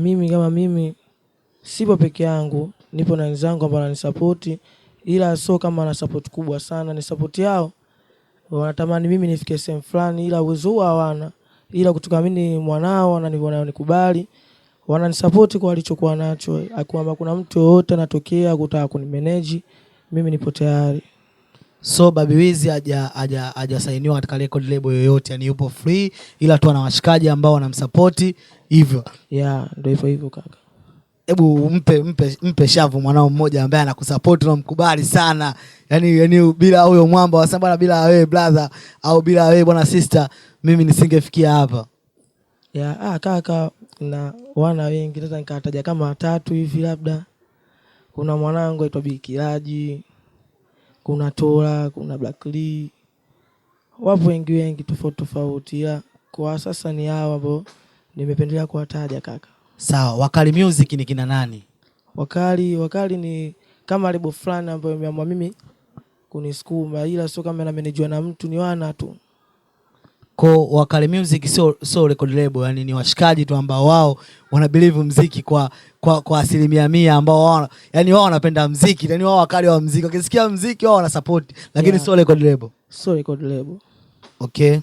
Mimi kama mimi sipo peke yangu, nipo na wenzangu ambao wananisupport, ila sio kama na support kubwa sana, ni support yao. Wanatamani mimi nifike sehemu fulani ila uwezo hawana. Ila kutoka mimi mwanao wananikubali, wananisupport kwa walichokuwa nacho. Kwamba kuna mtu yoyote anatokea kutaka kunimanage, mimi nipo tayari. So Baby Wiz hajasainiwa katika record label yoyote, yani yupo free ila tu ana washikaji ambao wanamsupport hivyo. Ndio hivyo kaka. Hebu mpe shavu mwanao mmoja ambaye anakusupport na mkubali sana. Yani bila huyo mwamba wa sababu bila wewe brother au bila wewe bwana sister mimi nisingefikia hapa. Kaka na wana wengi sasa nikataja kama 3 hivi labda. Kuna mwanangu aitwa Bikiraji, kuna Tola, kuna Black Lee. Wapo wengi tofauti ya kwa sasa ni hao ambao nimependelea kuwataja kaka. Sawa, Wakali Music ni kina nani? Wakali ni kama lebo fulani ambayo nimeamua mimi kunisukuma, ila sio kama na manage na mtu, ni wana tu. Kwa Wakali Music sio record label, yani ni washikaji tu ambao wao wana believe muziki kwa 100% ambao wao yani wao wanapenda muziki, yani wao wakali wa muziki. Wakisikia muziki wao wana support, lakini sio record label. Sio record label. Okay.